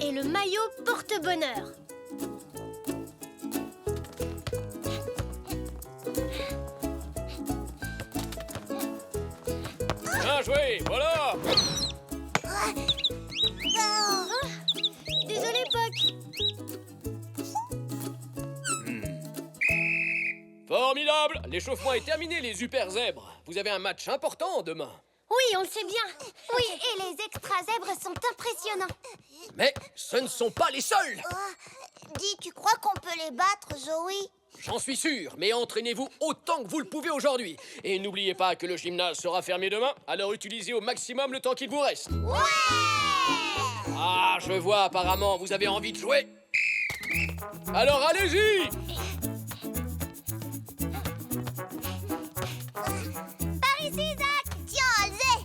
et le maillot porte-bonheur. Bien joué, voilà. Désolé, Puck. Formidable. L'échauffement est terminé, les super zèbres. Vous avez un match important demain. Oui, on le sait bien. Oui, et les extra zèbres sont impressionnants. Mais ce ne sont pas les seuls. Dis, tu crois qu'on peut les battre, Zoé? J'en suis sûr, mais entraînez-vous autant que vous le pouvez aujourd'hui. Et n'oubliez pas que le gymnase sera fermé demain, alors utilisez au maximum le temps qu'il vous reste. Ouais! Ah, je vois, apparemment, vous avez envie de jouer. Alors allez-y! Par ici, Zach! Tiens, Alzé!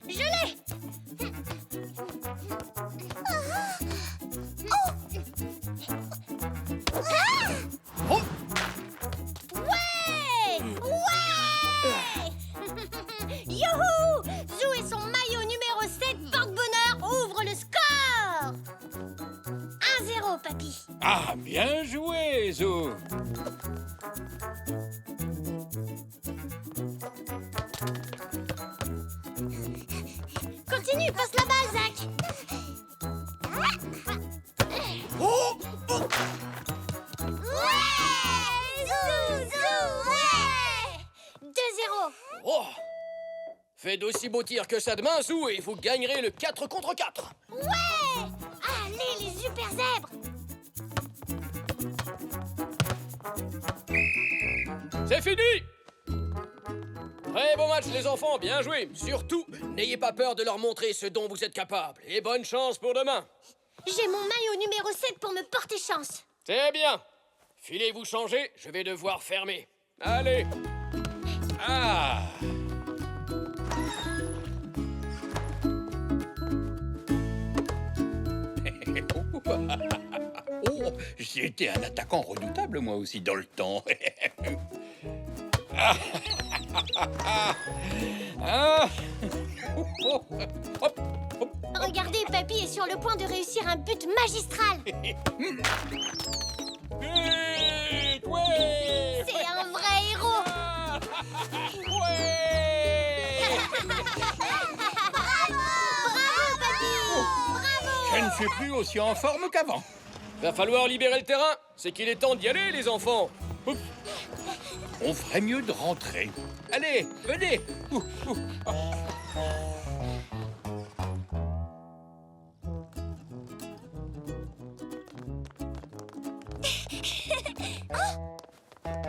Je l'ai. Oh! Ouais! Ouais! Youhou! Zou et son maillot numéro 7 porte-bonheur ouvrent le score! 1-0, papy. Ah, bien joué, Zou. Continue, passe la balle, Zach. Oh! Ouais! Zou, ouais! 2-0. Oh! Faites d'aussi beaux tirs que ça demain, Zou, et vous gagnerez le 4 contre 4. Ouais! Allez, les super zèbres. C'est fini! Très bon match, les enfants, bien joué. Surtout, n'ayez pas peur de leur montrer ce dont vous êtes capables. Et bonne chance pour demain. J'ai mon maillot numéro 7 pour me porter chance. C'est bien. Filez vous changer, je vais devoir fermer. Allez. Ah. Oh, j'ai été un attaquant redoutable, moi aussi, dans le temps. Ah. Ah. Hop, hop. Regardez, papy est sur le point de réussir un but magistral. Vite, ouais. C'est un vrai héros. Ah. Ouais. Bravo, papy. Bravo. Je ne suis plus aussi en forme qu'avant. Va falloir libérer le terrain. C'est qu'il est temps d'y aller, les enfants. Ouf. On ferait mieux de rentrer. Allez, venez. Ouh, ouh.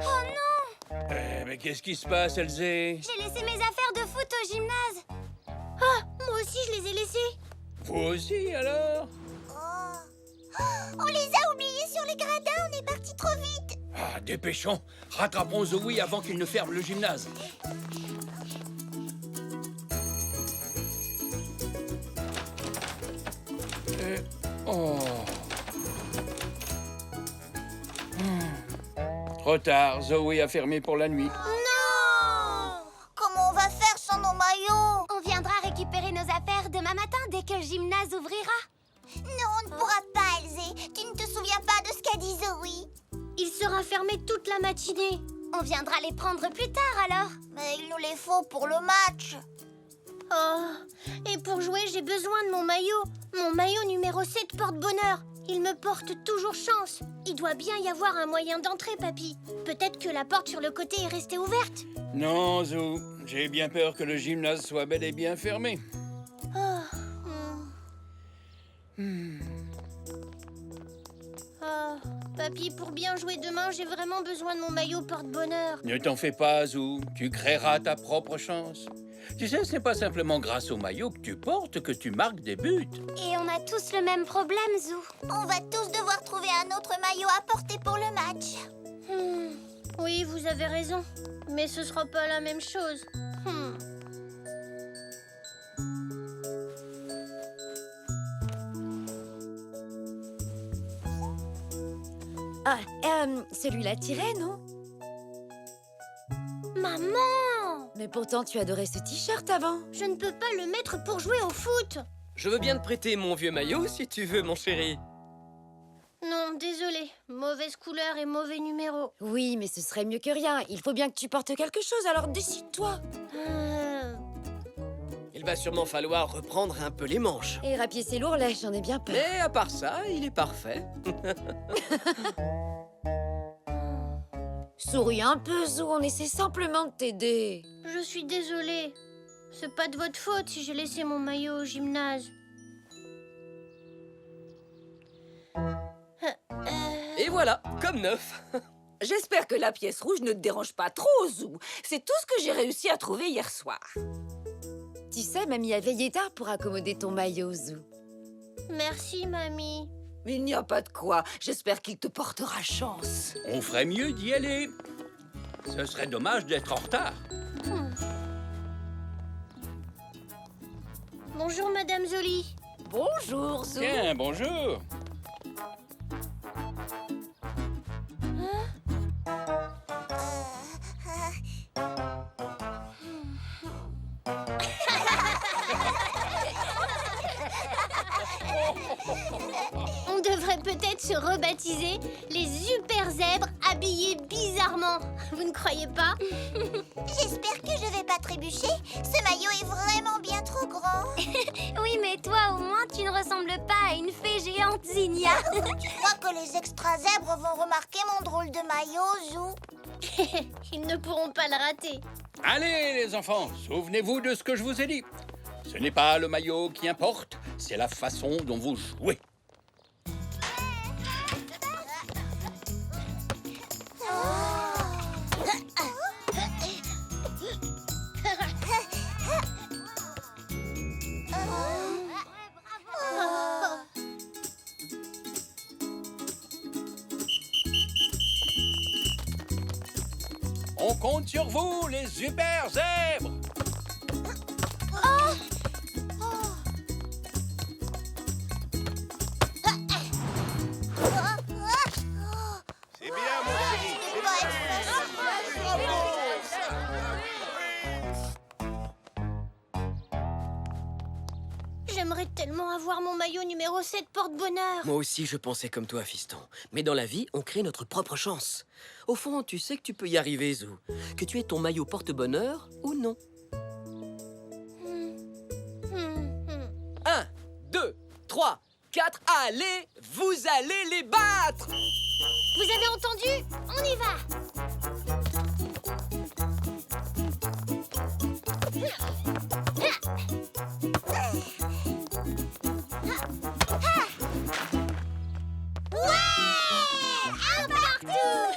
Oh non! Mais qu'est-ce qui se passe, Elzé? J'ai laissé mes affaires de foot au gymnase. Ah, moi aussi, je les ai laissés. Vous aussi, alors? On les a oubliés sur les gradins, on est parti trop vite. Ah, dépêchons. Rattrapons Zoé avant qu'il ne ferme le gymnase. Oh. Trop tard, Zoé a fermé pour la nuit. Non! Comment on va faire sans nos maillots? On viendra récupérer nos affaires demain matin dès que le gymnase ouvrira. Non, on ne pourra pas, Elzé. Tu ne te souviens pas de ce qu'a dit Zoé? Il sera fermé toute la matinée. On viendra les prendre plus tard alors. Mais il nous les faut pour le match. Oh, et pour jouer, j'ai besoin de mon maillot. Mon maillot numéro 7 porte-bonheur. Il me porte toujours chance. Il doit bien y avoir un moyen d'entrer, papy. Peut-être que la porte sur le côté est restée ouverte. Non, Zou, j'ai bien peur que le gymnase soit bel et bien fermé. Oh, papy, pour bien jouer demain, j'ai vraiment besoin de mon maillot porte-bonheur. Ne t'en fais pas, Zou, tu créeras ta propre chance. Tu sais, ce n'est pas simplement grâce au maillot que tu portes que tu marques des buts. Et on a tous le même problème, Zou. On va tous devoir trouver un autre maillot à porter pour le match. Oui, vous avez raison. Mais ce sera pas la même chose. Ah, celui-là tirait, non? Maman! Mais pourtant, tu adorais ce t-shirt avant. Je ne peux pas le mettre pour jouer au foot. Je veux bien te prêter mon vieux maillot si tu veux, mon chéri. Non, désolé. Mauvaise couleur et mauvais numéro. Oui, mais ce serait mieux que rien. Il faut bien que tu portes quelque chose, alors décide-toi. Il va sûrement falloir reprendre un peu les manches. Et rapier ses lourlets, j'en ai bien peur. Mais à part ça, il est parfait. Souris un peu, Zou, on essaie simplement de t'aider. Je suis désolée. C'est pas de votre faute si j'ai laissé mon maillot au gymnase. Et voilà, comme neuf. J'espère que la pièce rouge ne te dérange pas trop, Zou. C'est tout ce que j'ai réussi à trouver hier soir. Tu sais, mamie a veillé tard pour accommoder ton maillot, Zou. Merci, mamie. Il n'y a pas de quoi. J'espère qu'il te portera chance. On ferait mieux d'y aller. Ce serait dommage d'être en retard. Bonjour, Madame Jolie. Bonjour, Zou. Tiens, bonjour. On devrait peut-être se rebaptiser les super zèbres habillés bizarrement. Vous ne croyez pas? J'espère que je vais pas trébucher. Ce maillot est vraiment bien trop grand. Oui, mais toi, au moins, tu ne ressembles pas à une fée géante, Zinnia. Tu crois que les extra zèbres vont remarquer mon drôle de maillot, Zou? Ils ne pourront pas le rater. Allez, les enfants, souvenez-vous de ce que je vous ai dit. Ce n'est pas le maillot qui importe, c'est la façon dont vous jouez. On compte sur vous, les super zèbres! C'est bien, mon chéri. C'est pas J'aimerais tellement avoir mon maillot numéro 7 porte-bonheur. Moi aussi, je pensais comme toi, fiston. Mais dans la vie, on crée notre propre chance. Au fond, tu sais que tu peux y arriver, Zou. Que tu aies ton maillot porte-bonheur ou non. 1, 2, 3, 4, allez, vous allez les battre! Vous avez entendu? On y va. Ouais! Un partout.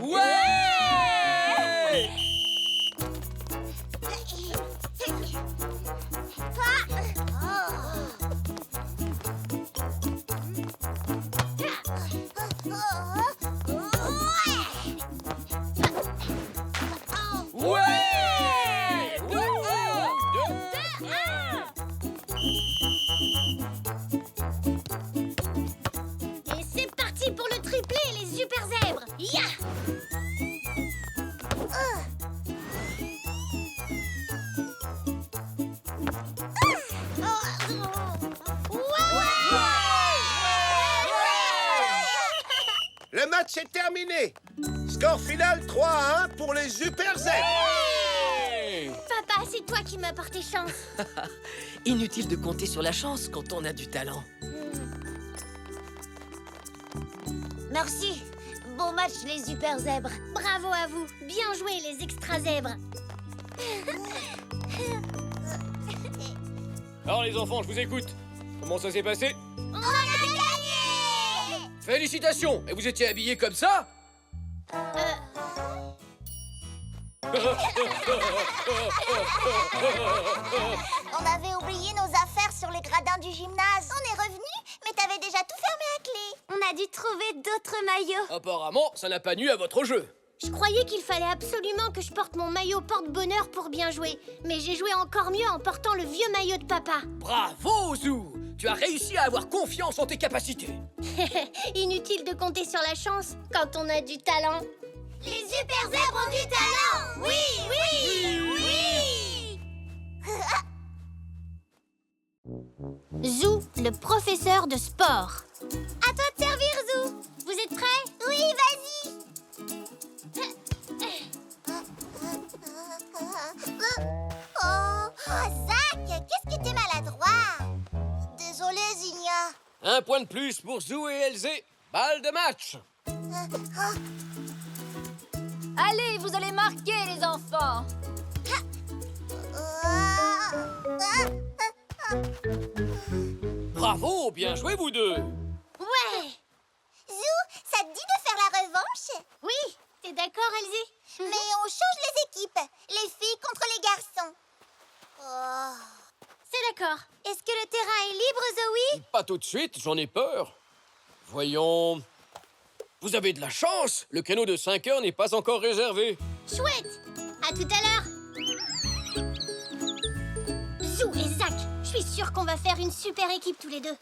Ouais! Ouais! Et c'est parti pour le triplé, les super zèbres. Ya! Le match est terminé. Score final 3-1 pour les Super Zèbres. Papa, c'est toi qui m'as porté chance. Inutile de compter sur la chance quand on a du talent. Merci. Bon match, les super zèbres. Bravo à vous. Bien joué, les extra zèbres. Alors les enfants, je vous écoute. Comment ça s'est passé? On a gagné! Félicitations! Et vous étiez habillés comme ça? On avait oublié nos affaires sur les gradins du gymnase. On est revenu, mais t'avais déjà tout fermé à clé. On a dû trouver d'autres maillots. Apparemment, ça n'a pas nu à votre jeu. Je croyais qu'il fallait absolument que je porte mon maillot porte-bonheur pour bien jouer. Mais j'ai joué encore mieux en portant le vieux maillot de papa. Bravo, Zou! Tu as réussi à avoir confiance en tes capacités. Inutile de compter sur la chance quand on a du talent. Les super zèbres ont du talent! Oui, oui, oui! Zou, le professeur de sport. À toi de servir, Zou. Vous êtes prêts? Oui, vas-y. Oh, Zach, qu'est-ce que t'es maladroit. Désolé, Zinnia. Un point de plus pour Zou et Elzé. Balle de match. Allez, vous allez marquer, les enfants. Bravo, bien joué vous deux. Ouais. Zou, ça te dit de faire la revanche? Oui, t'es d'accord, Elsie? Mais on change les équipes. Les filles contre les garçons. Oh. C'est d'accord. Est-ce que le terrain est libre, Zoé? Pas tout de suite, j'en ai peur. Voyons... Vous avez de la chance. Le créneau de 5 heures n'est pas encore réservé. Chouette. À tout à l'heure. Zou et Zach, je suis sûre qu'on va faire une super équipe tous les deux.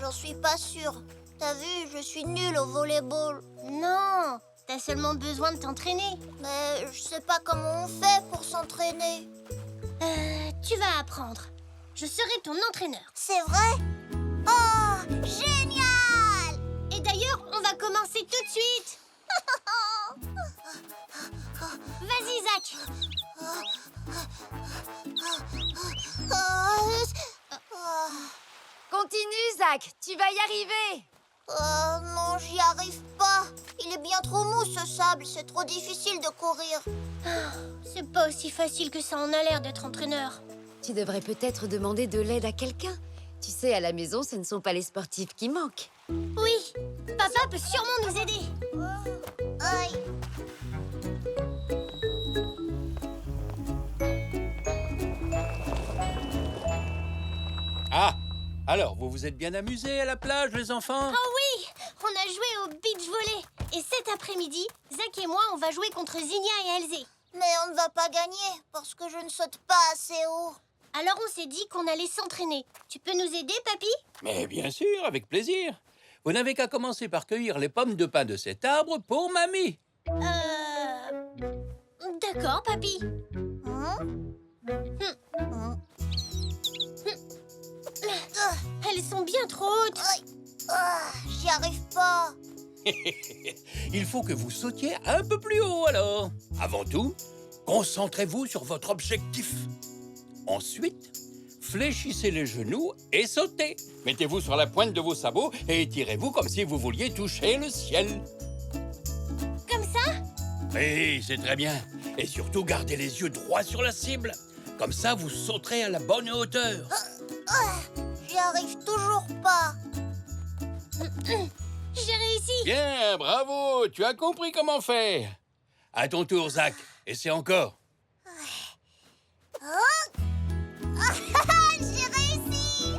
J'en suis pas sûre. T'as vu, je suis nulle au volleyball. Non, t'as seulement besoin de t'entraîner. Mais je sais pas comment on fait pour s'entraîner. Tu vas apprendre. Je serai ton entraîneur. C'est vrai? Oh, génial! Et d'ailleurs, on va commencer tout de suite. Vas-y, Zach. Continue, Zach, tu vas y arriver. Oh non, j'y arrive pas. Il est bien trop mou ce sable, c'est trop difficile de courir. C'est pas aussi facile que ça en a l'air d'être entraîneur. Tu devrais peut-être demander de l'aide à quelqu'un. Tu sais, à la maison, ce ne sont pas les sportifs qui manquent. Oui, papa peut sûrement nous aider. Aïe. Ah, alors, vous vous êtes bien amusés à la plage, les enfants? Oh oui, on a joué au beach volley. Et cet après-midi, Zach et moi, on va jouer contre Zinnia et Elzé. Mais on ne va pas gagner parce que je ne saute pas assez haut. Alors on s'est dit qu'on allait s'entraîner. Tu peux nous aider, papy? Mais bien sûr, avec plaisir. Vous n'avez qu'à commencer par cueillir les pommes de pin de cet arbre pour mamie. D'accord, papy. Elles sont bien trop hautes. J'y arrive pas. Il faut que vous sautiez un peu plus haut, alors. Avant tout, concentrez-vous sur votre objectif. Ensuite, fléchissez les genoux et sautez. Mettez-vous sur la pointe de vos sabots et étirez-vous comme si vous vouliez toucher le ciel. Comme ça? Oui, c'est très bien. Et surtout, gardez les yeux droits sur la cible. Comme ça, vous sauterez à la bonne hauteur. J'y arrive toujours pas. J'ai réussi. Bien, bravo. Tu as compris comment faire. À ton tour, Zach. Essaie encore. J'ai réussi.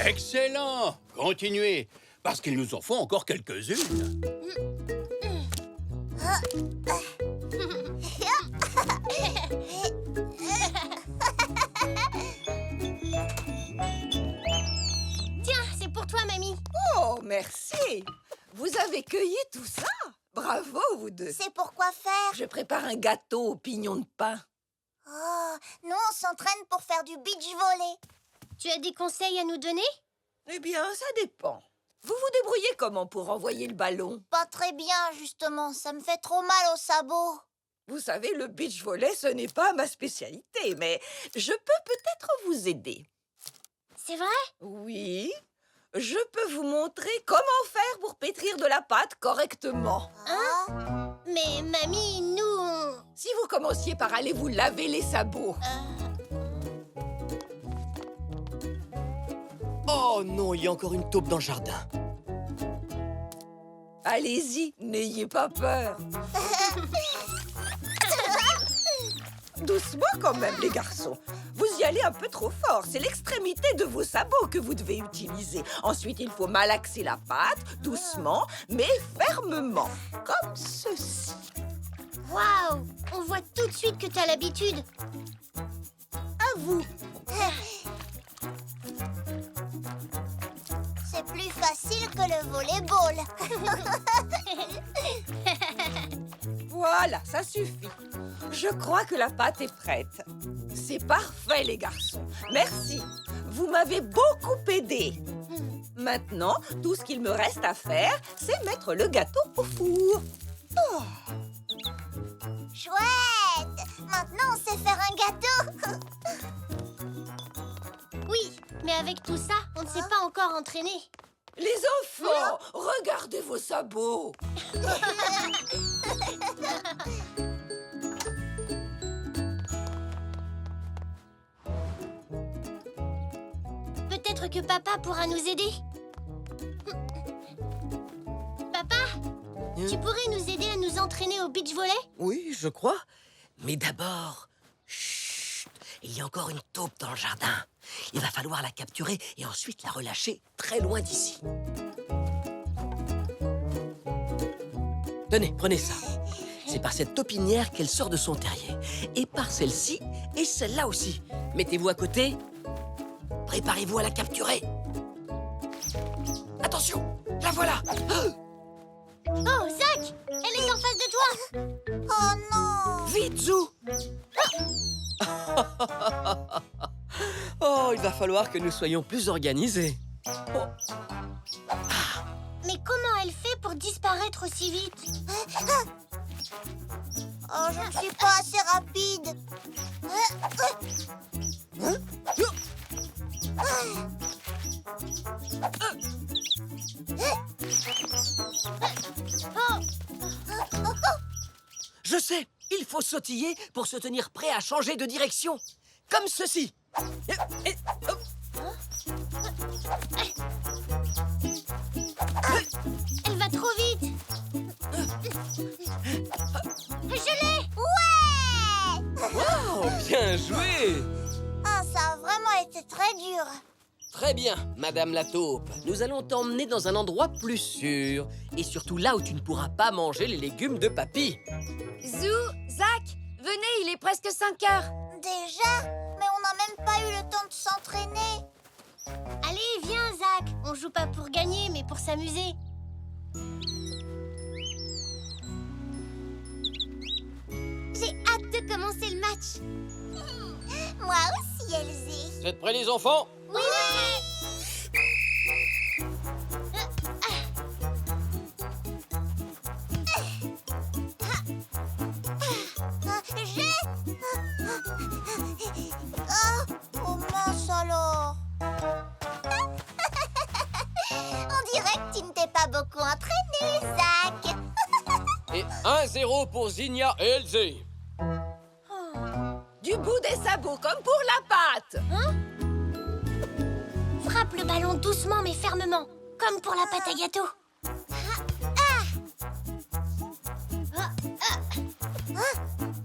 Excellent. Continuez, parce qu'il nous en faut encore quelques-unes. Tiens, c'est pour toi, mamie. Oh, merci. Vous avez cueilli tout ça? Bravo, vous deux. C'est pour quoi faire? Je prépare un gâteau aux pignons de pain. Oh, nous on s'entraîne pour faire du beach volley. Tu as des conseils à nous donner? Eh bien, ça dépend. Vous vous débrouillez comment pour envoyer le ballon? Pas très bien, justement. Ça me fait trop mal au sabot. Vous savez, le beach volley, ce n'est pas ma spécialité, mais je peux peut-être vous aider. C'est vrai? Oui, je peux vous montrer comment faire pour pétrir de la pâte correctement. Hein? Mais mamie, nous, on... Si vous commenciez par aller vous laver les sabots. Oh non, il y a encore une taupe dans le jardin. Allez-y, n'ayez pas peur. Doucement quand même, les garçons. Vous y allez un peu trop fort. C'est l'extrémité de vos sabots que vous devez utiliser. Ensuite, il faut malaxer la pâte, doucement, mais fermement. Comme ceci. Waouh! On voit tout de suite que t'as l'habitude. À vous. C'est plus facile que le volleyball. Voilà, ça suffit. Je crois que la pâte est prête. C'est parfait, les garçons. Merci. Vous m'avez beaucoup aidé. Maintenant, tout ce qu'il me reste à faire, c'est mettre le gâteau au four. Oh. Chouette! Maintenant, on sait faire un gâteau. Oui, mais avec tout ça, on ne s'est pas encore entraîné. Les enfants, regardez vos sabots. Peut-être que papa pourra nous aider. Papa, tu pourrais nous aider à nous entraîner au beach volley? Oui, je crois. Mais d'abord, chut, il y a encore une taupe dans le jardin. Il va falloir la capturer et ensuite la relâcher très loin d'ici. Tenez, prenez ça. C'est par cette taupinière qu'elle sort de son terrier. Et par celle-ci, et celle-là aussi. Mettez-vous à côté. Préparez-vous à la capturer. Attention, la voilà. Oh, Zach! Elle est en face de toi! Oh non! Vite, Zou. Oh, il va falloir que nous soyons plus organisés. Mais comment elle fait pour disparaître aussi vite? Oh, je ne suis pas assez rapide. Je sais, il faut sautiller pour se tenir prêt à changer de direction. Comme ceci. Elle va trop vite! Je l'ai! Ouais! Wow, bien joué. Ah, ça a vraiment été très dur. Très bien, Madame la taupe. Nous allons t'emmener dans un endroit plus sûr. Et surtout là où tu ne pourras pas manger les légumes de papy. Zou, Zach, venez, il est presque 5 heures. Déjà? Mais on n'a même pas eu le temps de s'entraîner. Allez, viens, Zach! On joue pas pour gagner, mais pour s'amuser. J'ai hâte de commencer le match. Moi aussi, Elsie. Vous êtes prêts, les enfants? Oui! Oh mince alors. On dirait que tu ne t'es pas beaucoup entraîné, Zach. Et 1-0 pour Zinnia et Elsie. Du bout des sabots, comme pour la pâte. Frappe le ballon doucement mais fermement, comme pour la pâte à gâteau.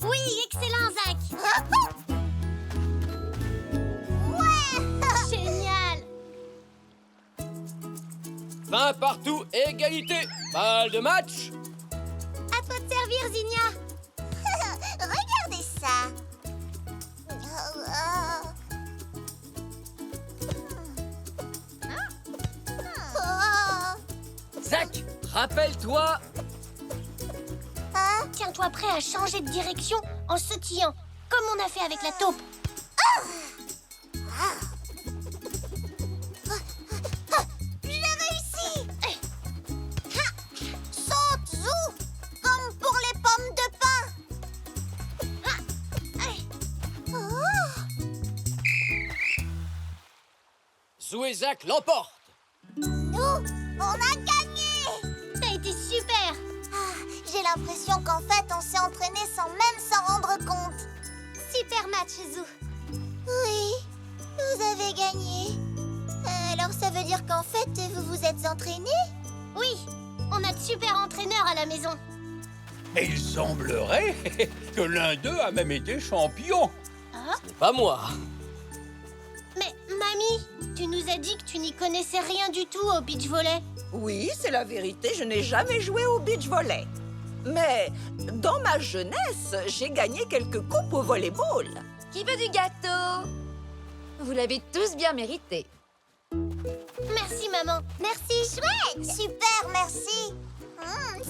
Oui, excellent, Zach! Génial! 20 partout, égalité. Balle de match. À toi de servir, Zinnia. Regardez ça. Zach, rappelle-toi. Tiens-toi prêt à changer de direction en sautillant, comme on a fait avec la taupe. J'ai réussi. Saute, Zou, comme pour les pommes de pain. Zou et Zach l'emportent. Nous, on a gagné. T'as été super! J'ai l'impression qu'en fait, on s'est entraîné sans même s'en rendre compte. Super match, Zou. Oui, vous avez gagné. Alors ça veut dire qu'en fait, vous vous êtes entraîné? Oui, on a de super entraîneurs à la maison. Et il semblerait que l'un d'eux a même été champion. C'est pas moi. Mais, mamie, tu nous as dit que tu n'y connaissais rien du tout au beach volley. Oui, c'est la vérité, je n'ai jamais joué au beach volley. Mais dans ma jeunesse, j'ai gagné quelques coupes au volleyball. Qui veut du gâteau? Vous l'avez tous bien mérité. Merci, maman. Merci, chouette. Super, merci.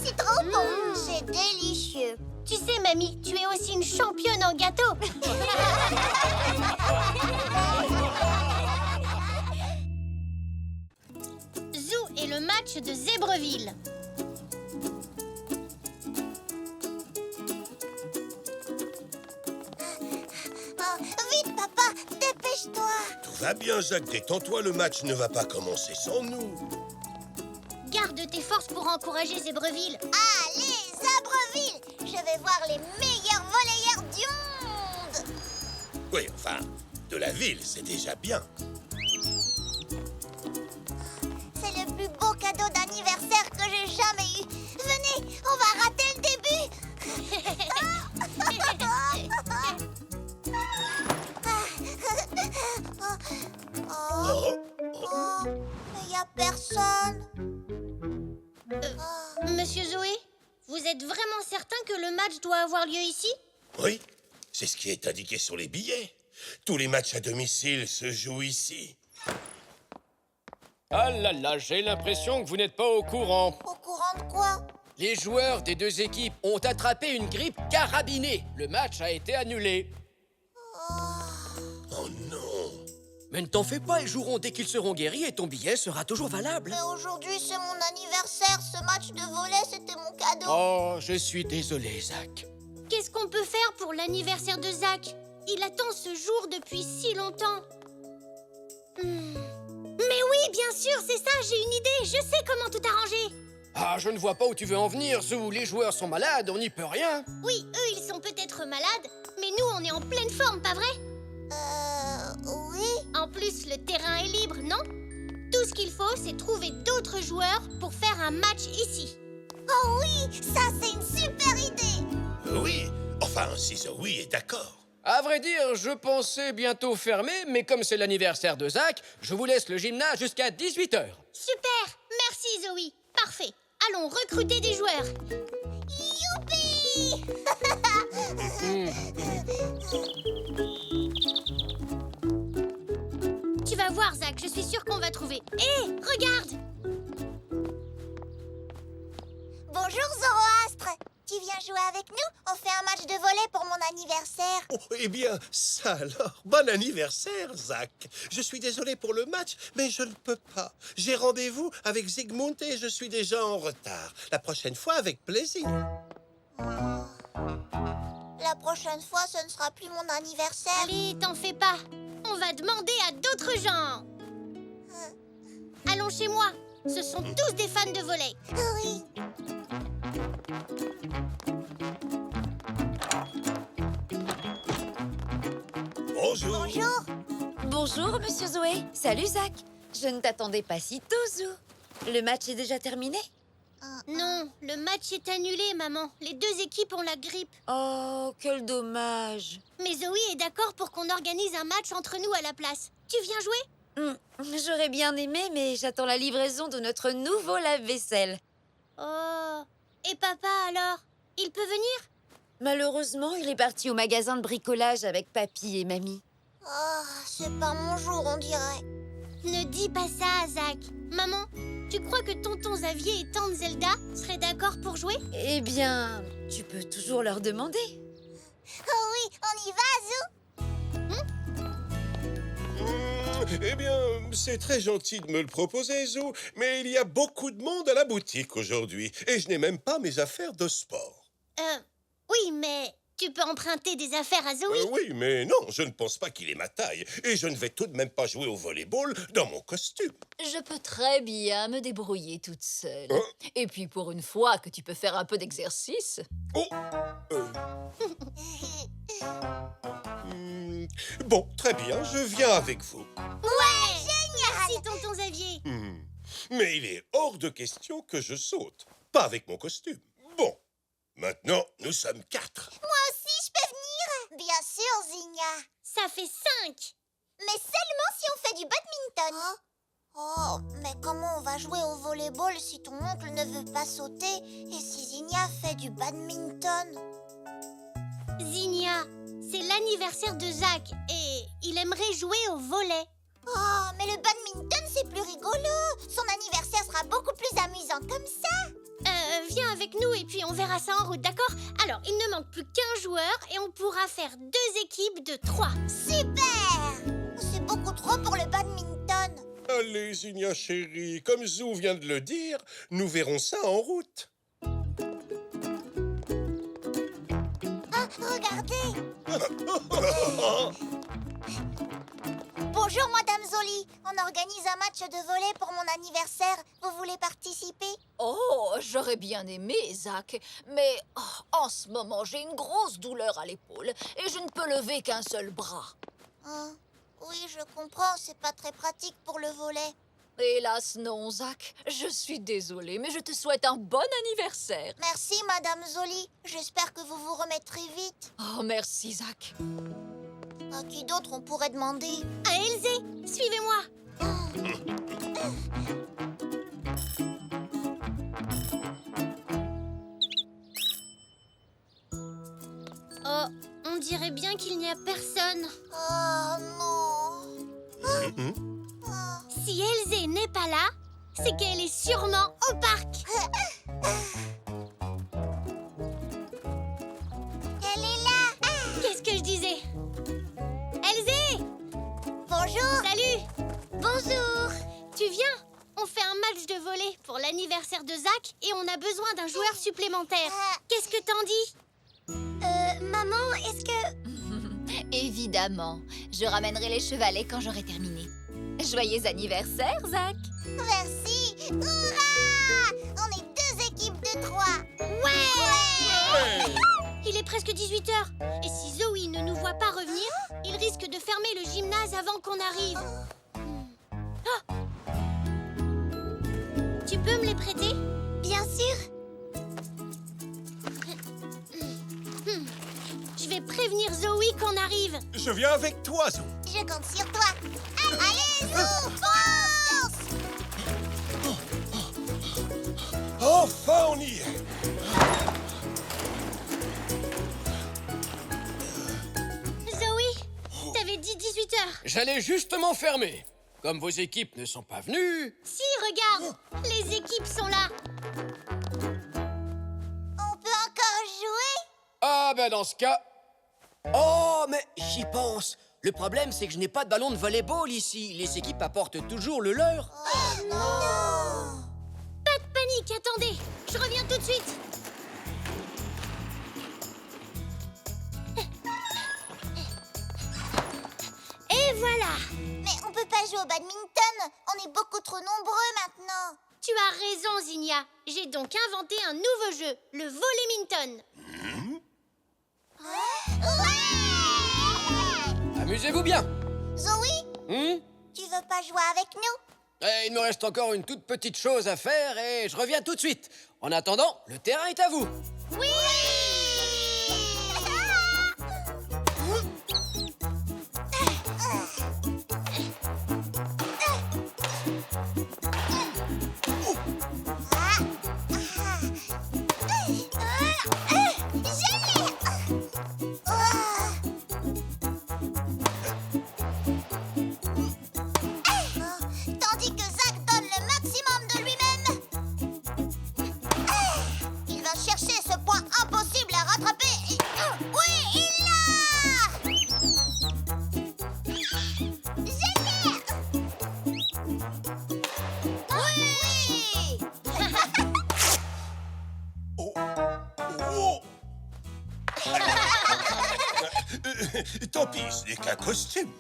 C'est trop bon. C'est délicieux. Tu sais, mamie, tu es aussi une championne en gâteau. le match de Zébreville. Vite, papa, dépêche-toi. Tout va bien, Zach, détends-toi, le match ne va pas commencer sans nous. Garde tes forces pour encourager Zébreville. Allez, Zébreville, je vais voir les meilleurs volleyeurs du monde. Oui, enfin, de la ville, c'est déjà bien. C'est le plus beau cadeau d'anniversaire que j'ai jamais eu. Venez, on va rater le début. Oh, Il n'y a personne. Monsieur Zoé, vous êtes vraiment certain que le match doit avoir lieu ici? oui, c'est ce qui est indiqué sur les billets. Tous les matchs à domicile se jouent ici. Ah là là, j'ai l'impression que vous n'êtes pas au courant. Au courant de quoi? Les joueurs des deux équipes ont attrapé une grippe carabinée. Le match a été annulé. Oh non. Mais ne t'en fais pas, ils joueront dès qu'ils seront guéris et ton billet sera toujours valable. Mais aujourd'hui, c'est mon anniversaire. Ce match de volley, c'était mon cadeau. Oh, je suis désolé, Zach. Qu'est-ce qu'on peut faire pour l'anniversaire de Zach? Il attend ce jour depuis si longtemps. Mais oui, bien sûr, c'est ça, j'ai une idée. Je sais comment tout arranger. Ah, je ne vois pas où tu veux en venir, Zou. Les joueurs sont malades, on n'y peut rien. Oui, eux, ils sont peut-être malades, mais nous, on est en pleine forme, pas vrai? Oui. En plus, le terrain est libre, non? Tout ce qu'il faut, c'est trouver d'autres joueurs pour faire un match ici. Oh oui, ça, c'est une super idée. Oui, enfin, si Zoé est d'accord. À vrai dire, je pensais bientôt fermer, mais comme c'est l'anniversaire de Zach, je vous laisse le gymnase jusqu'à 18h. Super, merci Zoé. Parfait, allons recruter des joueurs. Youpi. Tu vas voir, Zach, je suis sûre qu'on va trouver. Hé, regarde! Bonjour, Zoroastre. Tu viens jouer avec nous? On fait un match de volley pour mon anniversaire. Oh, eh bien, ça alors. Bon anniversaire, Zach. Je suis désolé pour le match, mais je ne peux pas. J'ai rendez-vous avec Zygmunt et je suis déjà en retard. La prochaine fois, avec plaisir. La prochaine fois, ce ne sera plus mon anniversaire. Allez, t'en fais pas. On va demander à d'autres gens. Allons chez moi. Ce sont tous des fans de volley. Oui. Bonjour. Bonjour. Bonjour, monsieur Zoé. Salut, Zach. Je ne t'attendais pas si tôt, Zou. Le match est déjà terminé? Non, le match est annulé, maman. Les deux équipes ont la grippe. Oh, quel dommage. Mais Zoé est d'accord pour qu'on organise un match entre nous à la place. Tu viens jouer? J'aurais bien aimé, mais j'attends la livraison de notre nouveau lave-vaisselle. Oh. Et papa, alors? Il peut venir? Malheureusement, il est parti au magasin de bricolage avec papy et mamie. Oh, c'est pas mon jour, on dirait. Ne dis pas ça, Zach. Maman, tu crois que tonton Xavier et tante Zelda seraient d'accord pour jouer? Eh bien, tu peux toujours leur demander. Oh oui, on y va, Zou. Eh bien, c'est très gentil de me le proposer, Zou, mais il y a beaucoup de monde à la boutique aujourd'hui et je n'ai même pas mes affaires de sport. Oui, mais tu peux emprunter des affaires à Zoé. Oui, mais non, je ne pense pas qu'il ait ma taille et je ne vais tout de même pas jouer au volleyball dans mon costume. Je peux très bien me débrouiller toute seule. Hein? Et puis pour une fois que tu peux faire un peu d'exercice. Oh Bon, très bien, je viens avec vous. Ouais, génial. Merci, tonton Xavier. Mais il est hors de question que je saute. Pas avec mon costume. Bon, maintenant, nous sommes 4. Moi aussi, je peux venir. Bien sûr, Zinnia. Ça fait 5. Mais seulement si on fait du badminton. Oh, mais comment on va jouer au volleyball si ton oncle ne veut pas sauter et si Zinnia fait du badminton? Zinnia, c'est l'anniversaire de Zach et il aimerait jouer au volley. Oh, mais le badminton, c'est plus rigolo. Son anniversaire sera beaucoup plus amusant comme ça. Viens avec nous et puis on verra ça en route, d'accord? Alors, il ne manque plus qu'un joueur et on pourra faire 2 équipes de 3. Super! C'est beaucoup trop pour le badminton. Allez, Zinnia chérie, comme Zou vient de le dire, nous verrons ça en route. Ah, regardez! Bonjour, Madame Zoli. On organise un match de volley pour mon anniversaire. Vous voulez participer? Oh, j'aurais bien aimé, Zach. Mais en ce moment, j'ai une grosse douleur à l'épaule et je ne peux lever qu'un seul bras. Oui, je comprends. C'est pas très pratique pour le volley. Hélas, non, Zach. Je suis désolée, mais je te souhaite un bon anniversaire. Merci, Madame Zoli. J'espère que vous vous remettrez vite. Oh, merci, Zach. À qui d'autre on pourrait demander? À Elzé, suivez-moi. Oh, on dirait bien qu'il n'y a personne. Oh non. Si Elzé n'est pas là, c'est qu'elle est sûrement au parc. Elle est là. Qu'est-ce que je disais? Elzé! Bonjour. Salut! Bonjour! Tu viens? On fait un match de volley pour l'anniversaire de Zach et on a besoin d'un joueur supplémentaire. Qu'est-ce que t'en dis? Maman, est-ce que... Évidemment. Je ramènerai les chevalets quand j'aurai terminé. Joyeux anniversaire, Zach! Merci. Hurrah! On est 2 équipes de 3. Ouais! Il est presque 18h. Et si Zoé ne nous voit pas revenir, il risque de fermer le gymnase avant qu'on arrive. Ah! Tu peux me les prêter? Bien sûr. Je vais prévenir Zoé qu'on arrive. Je viens avec toi, Zou. Je compte sur toi. Allez, Zou, fonce! Enfin, on y est. Zoé, t'avais dit 18h. J'allais justement fermer. Comme vos équipes ne sont pas venues... Si, regarde, les équipes sont là. On peut encore jouer? Ah ben dans ce cas... Oh, mais j'y pense. Le problème, c'est que je n'ai pas de ballon de volleyball ici. Les équipes apportent toujours le leur. Oh non! Pas de panique, attendez. Je reviens tout de suite. Et voilà. Mais on peut pas jouer au badminton. On est beaucoup trop nombreux maintenant. Tu as raison, Zinnia. J'ai donc inventé un nouveau jeu, le volleyminton. Ouais! Amusez-vous bien. Zoé, tu veux pas jouer avec nous? Il me reste encore une toute petite chose à faire et je reviens tout de suite. En attendant, le terrain est à vous. Oui! Tandis que Zach donne le maximum de lui-même. Il va chercher ce point impossible à rattraper. Oui, il l'a! Génial! Oui! Oh. Tant pis, ce n'est qu'un costume.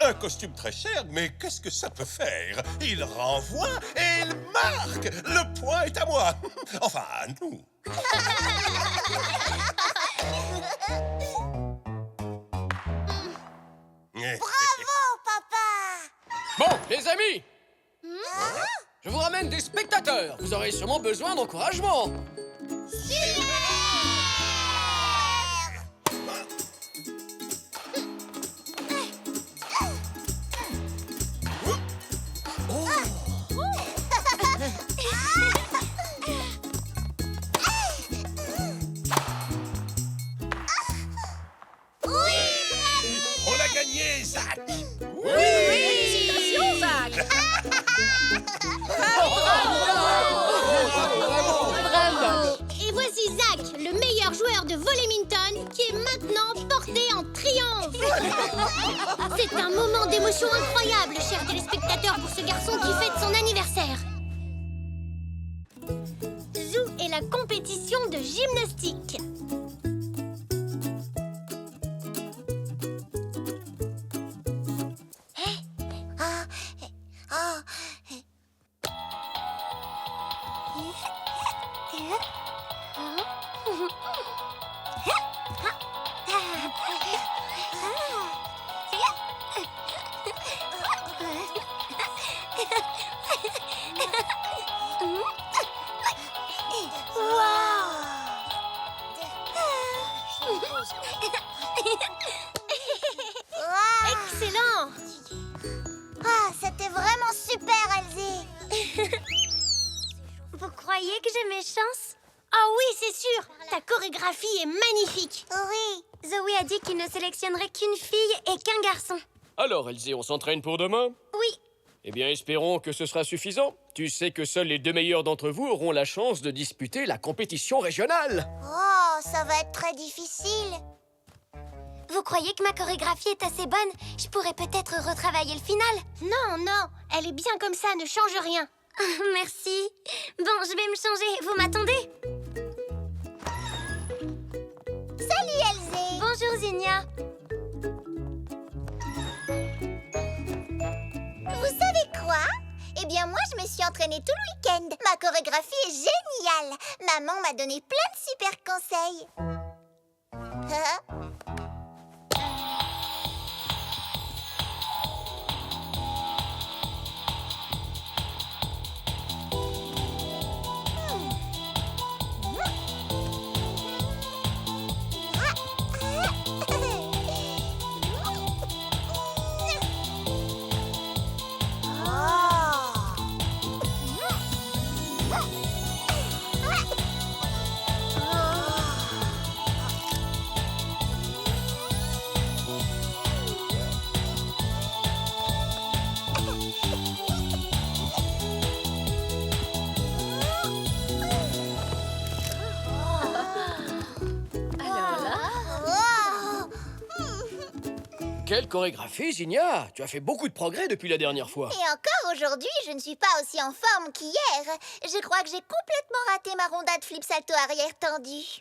Un costume très cher, mais qu'est-ce que ça peut faire? Il renvoie et il marque. Le point est à moi. Enfin, à nous. Bravo, papa! Bon, les amis, je vous ramène des spectateurs. Vous aurez sûrement besoin d'encouragement. On l'a gagné, Zach. Félicitations, Zach! Et voici Zach, le meilleur joueur de volleyminton, qui est maintenant porté en triomphe. C'est un moment d'émotion incroyable, chers téléspectateurs, pour ce garçon qui magnifique. Excellent! Ah, c'était vraiment super, Elsie. Vous croyez que j'ai mes chances? Ah oui, c'est sûr! Ta chorégraphie est magnifique! Oui. Zoé a dit qu'il ne sélectionnerait qu'une fille et qu'un garçon. Alors, Elsie, on s'entraîne pour demain? Oui. Eh bien, espérons que ce sera suffisant. Tu sais que seuls les 2 meilleurs d'entre vous auront la chance de disputer la compétition régionale. Oh, ça va être très difficile. Vous croyez que ma chorégraphie est assez bonne? Je pourrais peut-être retravailler le final. Non, non, elle est bien comme ça, ne change rien. Merci. Bon, je vais me changer. Vous m'attendez? Salut, Elsie. Bonjour, Zinnia. Vous savez quoi? Eh bien, moi, je me suis entraînée tout le week-end. Ma chorégraphie est géniale. Maman m'a donné plein de super conseils. Quelle chorégraphie, Zinnia! Tu as fait beaucoup de progrès depuis la dernière fois. Et encore aujourd'hui, je ne suis pas aussi en forme qu'hier. Je crois que j'ai complètement raté ma rondade flip salto arrière tendue.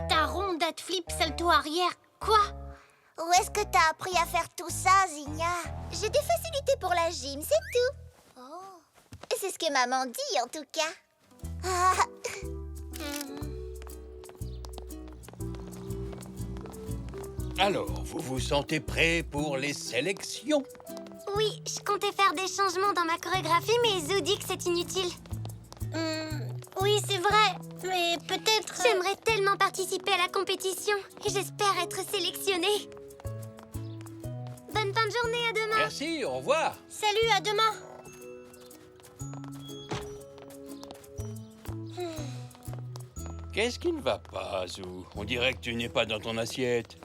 Ta rondade flip salto arrière, quoi? Où est-ce que t'as appris à faire tout ça, Zinnia? J'ai des facilités pour la gym, c'est tout. Oh. C'est ce que maman dit, en tout cas. Ah. Alors, vous vous sentez prêt pour les sélections? Oui, je comptais faire des changements dans ma chorégraphie, mais Zo dit que c'est inutile. Oui, c'est vrai, mais peut-être... J'aimerais tellement participer à la compétition et j'espère être sélectionnée. Bonne fin de journée, à demain. Merci, au revoir. Salut, à demain. Qu'est-ce qui ne va pas, Zou? On dirait que tu n'es pas dans ton assiette.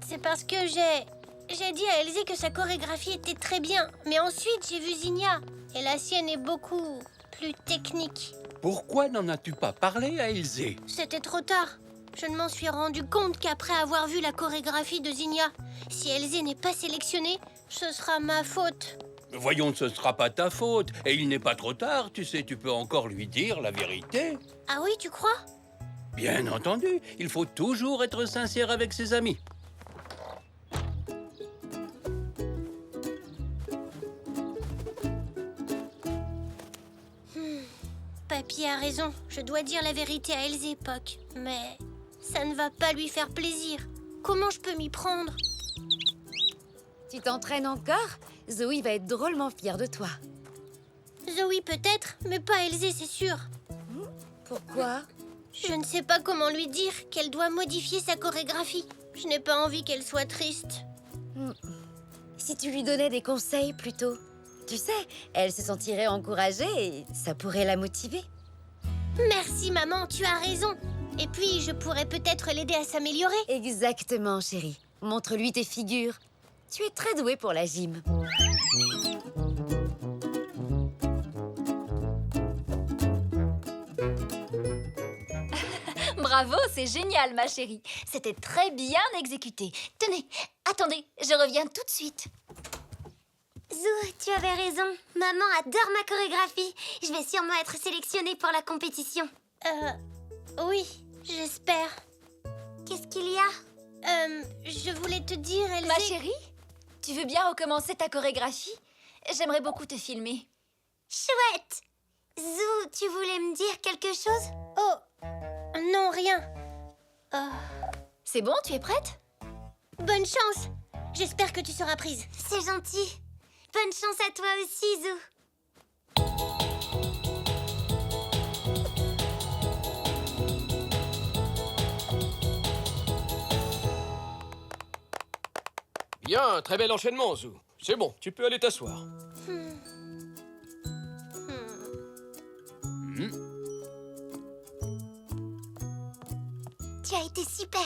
C'est parce que j'ai dit à Elsie que sa chorégraphie était très bien. Mais ensuite, j'ai vu Zinnia. Et la sienne est beaucoup plus technique. Pourquoi n'en as-tu pas parlé à Elsie? C'était trop tard. Je ne m'en suis rendu compte qu'après avoir vu la chorégraphie de Zinnia. Si Elsie n'est pas sélectionnée, ce sera ma faute. Voyons, ce ne sera pas ta faute. Et il n'est pas trop tard, tu sais, tu peux encore lui dire la vérité. Ah oui, tu crois? Bien entendu, il faut toujours être sincère avec ses amis. Papy a raison. Je dois dire la vérité à Elsie, Puck. Mais ça ne va pas lui faire plaisir. Comment je peux m'y prendre? Tu t'entraînes encore? Zoé va être drôlement fière de toi. Zoé peut-être, mais pas Elsie, c'est sûr. Pourquoi? Je ne sais pas comment lui dire qu'elle doit modifier sa chorégraphie. Je n'ai pas envie qu'elle soit triste. Si tu lui donnais des conseils plutôt. Tu sais, elle se sentirait encouragée et ça pourrait la motiver. Merci maman, tu as raison. Et puis, je pourrais peut-être l'aider à s'améliorer. Exactement, chérie. Montre-lui tes figures. Tu es très douée pour la gym. Bravo, c'est génial, ma chérie. C'était très bien exécuté. Tenez, attendez, je reviens tout de suite. Zou, tu avais raison. Maman adore ma chorégraphie. Je vais sûrement être sélectionnée pour la compétition. Oui, J'espère. Qu'est-ce qu'il y a? Je voulais te dire, Elsie... Ma chérie, tu veux bien recommencer ta chorégraphie? J'aimerais beaucoup te filmer. Chouette! Zou, tu voulais me dire quelque chose? Oh, non, rien. C'est bon, tu es prête? Bonne chance. J'espère que tu seras prise. C'est gentil. Bonne chance à toi aussi, Zou. Bien, très bel enchaînement, Zou. C'est bon, tu peux aller t'asseoir. Tu as été super.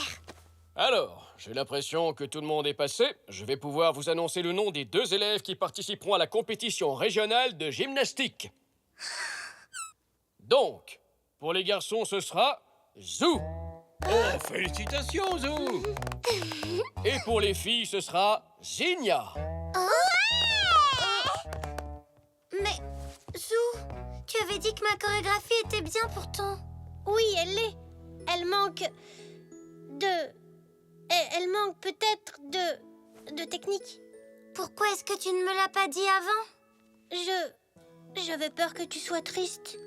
Alors, j'ai l'impression que tout le monde est passé. Je vais pouvoir vous annoncer le nom des 2 élèves qui participeront à la compétition régionale de gymnastique. Donc, pour les garçons, ce sera Zou. Oh, félicitations, Zou! Et pour les filles, ce sera Zinnia. Mais, Zou, tu avais dit que ma chorégraphie était bien pourtant. Oui, elle l'est. Elle manque de... Elle manque peut-être de technique. Pourquoi est-ce que tu ne me l'as pas dit avant? J'avais peur que tu sois triste.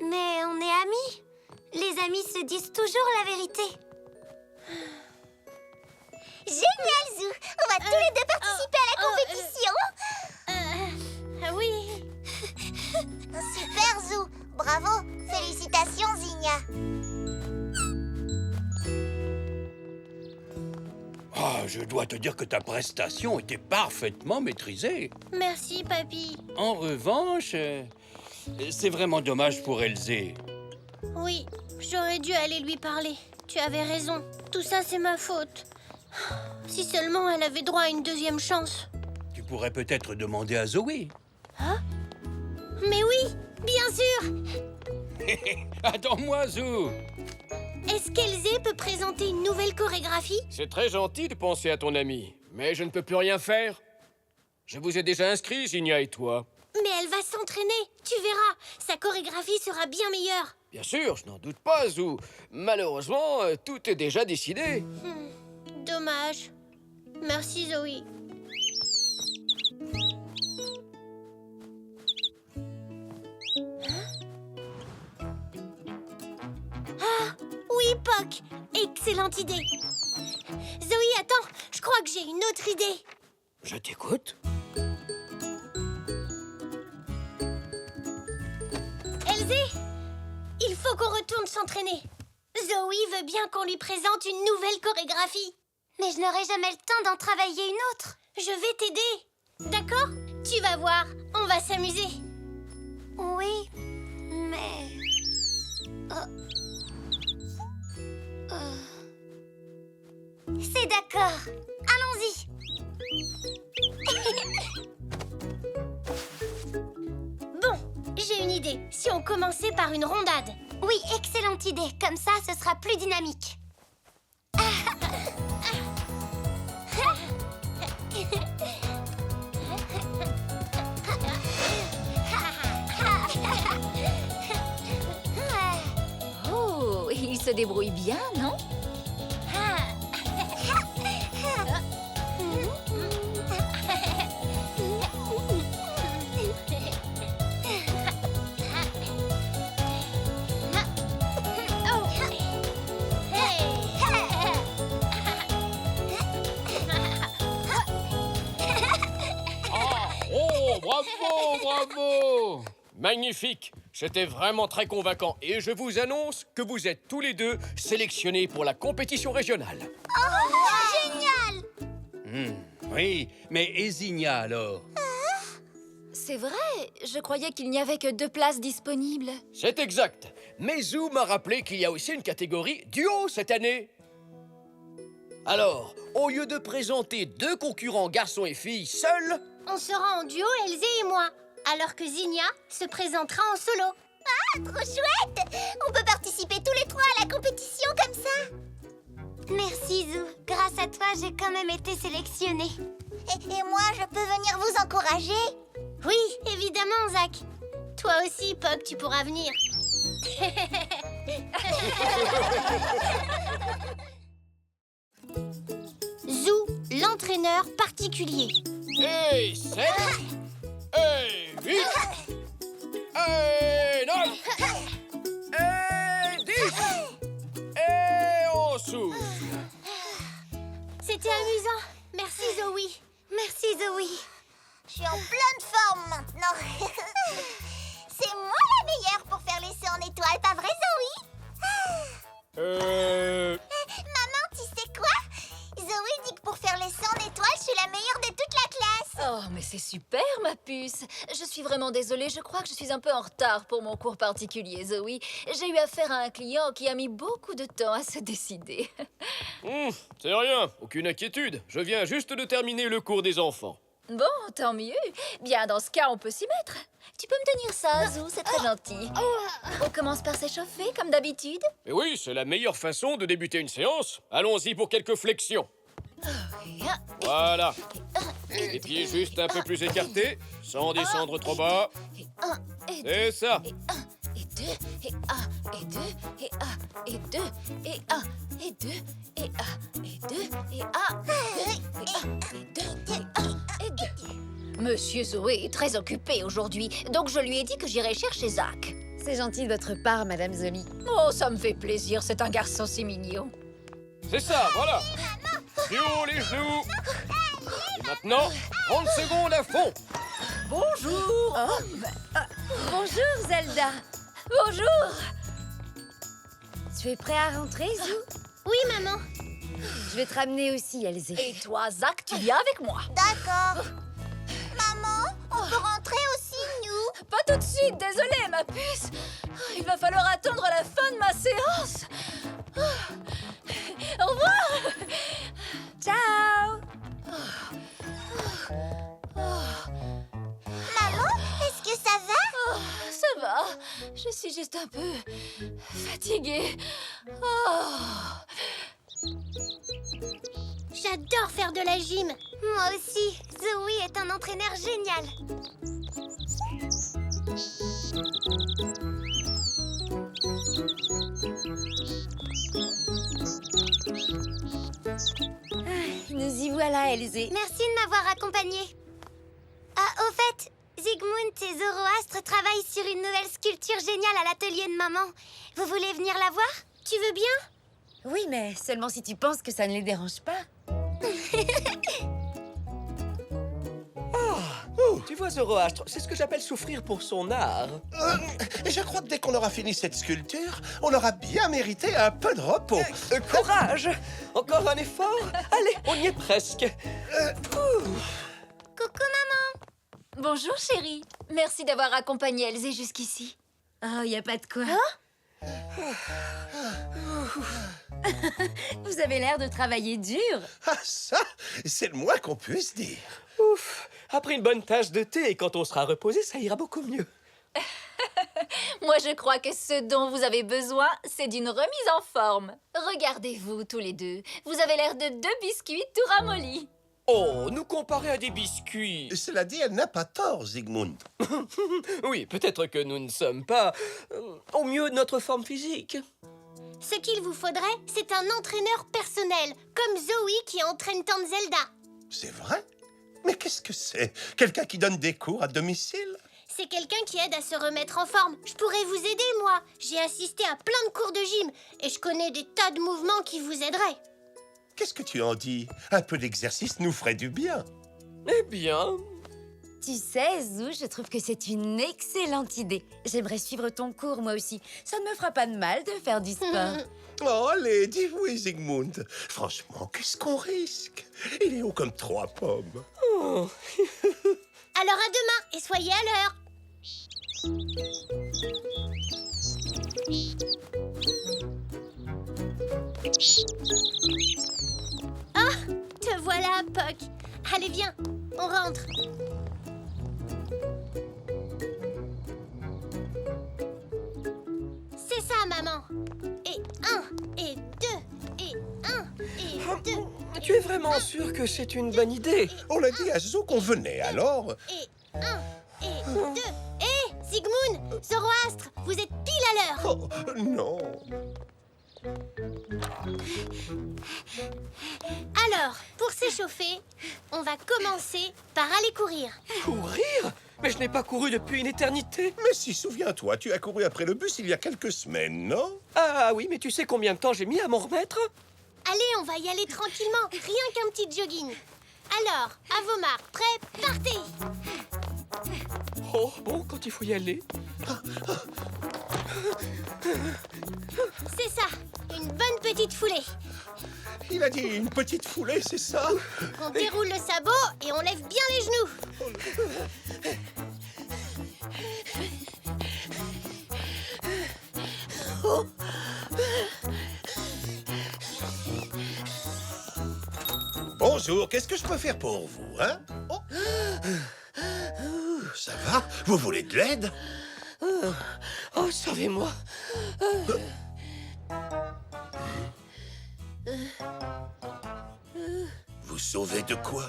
Mais on est amis. Les amis se disent toujours la vérité. Génial, Zou! On va tous les deux participer à la compétition. Ah oui. Super, Zou! Bravo! Félicitations, Zinnia! Ah, je dois te dire que ta prestation était parfaitement maîtrisée. Merci, papy. En revanche, c'est vraiment dommage pour Elsie. Oui, j'aurais dû aller lui parler. Tu avais raison. Tout ça, c'est ma faute. Si seulement elle avait droit à une 2e chance. Tu pourrais peut-être demander à Zoé. Mais oui, bien sûr. Attends-moi, Zou. Est-ce qu'Elsie peut présenter une nouvelle chorégraphie? C'est très gentil de penser à ton ami, mais je ne peux plus rien faire. Je vous ai déjà inscrit, Zinnia et toi. Mais elle va s'entraîner. Tu verras, sa chorégraphie sera bien meilleure. Bien sûr, je n'en doute pas, Zou. Malheureusement, tout est déjà décidé. Dommage. Merci, Zoé. Ah, oui, Poc. Excellente idée. Zoé, attends, je crois que j'ai une autre idée. Je t'écoute. Elsie, il faut qu'on retourne s'entraîner. Zoé veut bien qu'on lui présente une nouvelle chorégraphie. Mais je n'aurai jamais le temps d'en travailler une autre. Je vais t'aider. D'accord? Tu vas voir, on va s'amuser. Oui, mais... C'est d'accord. Allons-y. Bon, j'ai une idée. Si on commençait par une rondade. Oui, excellente idée. Comme ça, ce sera plus dynamique. Oh, il se débrouille bien, non? Oh, bravo, bravo! Magnifique! C'était vraiment très convaincant. Et je vous annonce que vous êtes tous les 2 sélectionnés pour la compétition régionale. Génial! Oui, mais et Zinnia alors? C'est vrai, je croyais qu'il n'y avait que 2 places disponibles. C'est exact. Mais Zou m'a rappelé qu'il y a aussi une catégorie duo cette année. Alors, au lieu de présenter 2 concurrents garçons et filles seuls, On sera en duo, Elsie et moi. Alors que Zinnia se présentera en solo. Ah, trop chouette! On peut participer tous les 3 à la compétition comme ça. Merci, Zou. Grâce à toi, j'ai quand même été sélectionnée. Et moi, je peux venir vous encourager? Oui, évidemment, Zach. Toi aussi, Poc, tu pourras venir. Zou, l'entraîneur particulier. Et 7. Et 8. Et 9. Et 10. Et on souffle. C'était amusant. Merci Zoé. Merci Zoé. Je suis en pleine forme maintenant. C'est moi la meilleure pour faire les sauts en étoile, pas vrai, Zoé? Maman, tu sais quoi? Zoé dit que pour faire les sauts en étoile, je suis la meilleure de toute la classe. Oh, mais c'est super, ma puce. Je suis vraiment désolée, je crois que je suis un peu en retard pour mon cours particulier, Zoé. J'ai eu affaire à un client qui a mis beaucoup de temps à se décider. C'est rien, aucune inquiétude. Je viens juste de terminer le cours des enfants. Bon, tant mieux. Bien, dans ce cas, on peut s'y mettre. Tu peux me tenir ça, Zou, c'est très gentil. On commence par s'échauffer, comme d'habitude. Mais oui, c'est la meilleure façon de débuter une séance. Allons-y pour quelques flexions. Voilà. Les pieds juste un peu plus écartés, sans descendre trop bas. Et un, et deux, C'est ça. et un, et deux, et un, et deux, et un, et deux, et un, et deux, et un, et deux, et un, et un, et deux, et un, et deux. Monsieur Zoé est très occupé aujourd'hui, donc je lui ai dit que j'irais chercher Zach. C'est gentil de votre part, Madame Zoli. Oh, ça me fait plaisir, c'est un garçon si mignon. C'est ça, voilà. Plus haut les genoux. Et maintenant, 30 secondes à fond. Bonjour. Bonjour, Zelda. Bonjour. Tu es prêt à rentrer, Zou? Oui, maman. Je vais te ramener aussi, Elzé. Et toi, Zach, tu viens avec moi. D'accord. Maman, on peut rentrer aussi, nous? Pas tout de suite, désolée, ma puce. Il va falloir attendre la fin de ma séance. Au revoir. Ciao. Maman, est-ce que ça va? Ça va. Je suis juste un peu fatiguée. J'adore faire de la gym. Moi aussi. Zoé est un entraîneur génial. Nous y voilà, Elzé. Merci de m'avoir accompagnée. Ah, au fait, Zygmunt et Zoroastre travaillent sur une nouvelle sculpture géniale à l'atelier de maman. Vous voulez venir la voir? Tu veux bien? Oui, mais seulement si tu penses que ça ne les dérange pas. Oh, tu vois, Zoroastre, c'est ce que j'appelle souffrir pour son art. Et je crois que dès qu'on aura fini cette sculpture, on aura bien mérité un peu de repos. Courage! Encore un effort? Allez, on y est presque. Coucou, maman. Bonjour, chérie. Merci d'avoir accompagné Elzé jusqu'ici. Oh, y a pas de quoi. Vous avez l'air de travailler dur. Ah, ça, c'est le moins qu'on puisse dire. Ouf! Après une bonne tasse de thé et quand on sera reposé, ça ira beaucoup mieux. Moi, je crois que ce dont vous avez besoin, c'est d'une remise en forme. Regardez-vous tous les deux. Vous avez l'air de deux biscuits tout ramollis. Oh, nous comparer à des biscuits. Cela dit, elle n'a pas tort, Zygmunt. Oui, peut-être que nous ne sommes pas au mieux de notre forme physique. Ce qu'il vous faudrait, c'est un entraîneur personnel, comme Zoé qui entraîne tante Zelda. C'est vrai? Mais qu'est-ce que c'est? Quelqu'un qui donne des cours à domicile? C'est quelqu'un qui aide à se remettre en forme. Je pourrais vous aider, moi. J'ai assisté à plein de cours de gym et je connais des tas de mouvements qui vous aideraient. Qu'est-ce que tu en dis? Un peu d'exercice nous ferait du bien. Eh bien... Tu sais, Zou, je trouve que c'est une excellente idée. J'aimerais suivre ton cours, moi aussi. Ça ne me fera pas de mal de faire du sport. Oh, allez, dis-vous, Zygmunt. Franchement, qu'est-ce qu'on risque? Il est haut comme 3 pommes. Oh. Alors à demain et soyez à l'heure. Ah, te voilà, Puck. Allez, viens, on rentre. C'est ça, maman. Et 1, et 2, et 1, et 2. Tu es vraiment sûr que c'est une bonne idée? On a dit à Zo qu'on venait, alors... Et 1, et 2. Hé, Zygmunt, Zoroastre, vous êtes pile à à l'heure. Oh, non. Alors, pour s'échauffer, on va commencer par aller courir. Courir? Mais je n'ai pas couru depuis une éternité. Mais si, souviens-toi, tu as couru après le bus il y a quelques semaines, non? Ah oui, mais tu sais combien de temps j'ai mis à m'en remettre? Allez, on va y aller tranquillement, rien qu'un petit jogging. Alors, à vos marques, prêts, partez! Oh, bon, quand il faut y aller. C'est ça, une bonne petite foulée. Il a dit une petite foulée, c'est ça? On déroule le sabot et on lève bien les genoux. Bonjour, qu'est-ce que je peux faire pour vous, hein? Oh. Ça va? Vous voulez de l'aide? Oh, sauvez-moi. Vous sauvez de quoi?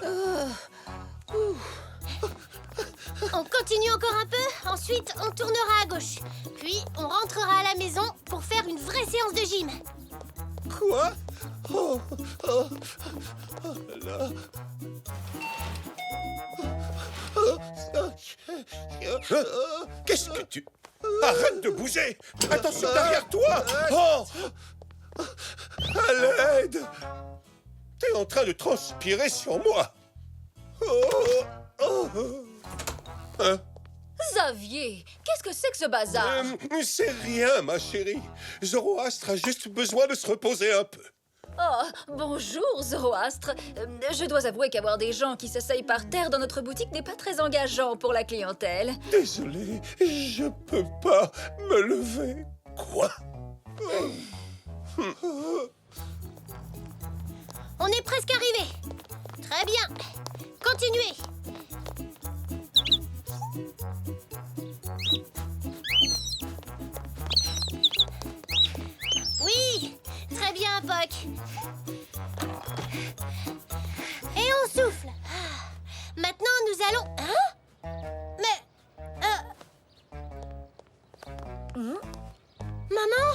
On continue encore un peu, ensuite on tournera à gauche. Puis on rentrera à la maison pour faire une vraie séance de gym. Quoi? Oh, oh, oh là. Qu'est-ce que tu... Arrête de bouger! Attention derrière toi! Oh! À l'aide! T'es en train de transpirer sur moi! Oh! Oh! Hein? Xavier, qu'est-ce que c'est que ce bazar? C'est rien, ma chérie. Zoroastre a juste besoin de se reposer un peu. Oh, bonjour, Zoroastre. Je dois avouer qu'avoir des gens qui s'asseyent par terre dans notre boutique n'est pas très engageant pour la clientèle. Désolé, je peux pas me lever. Quoi? On est presque arrivé. Très bien. Continuez. Oui, très bien, Poc. Et on souffle. Maintenant, nous allons... Hein? Mais... Maman?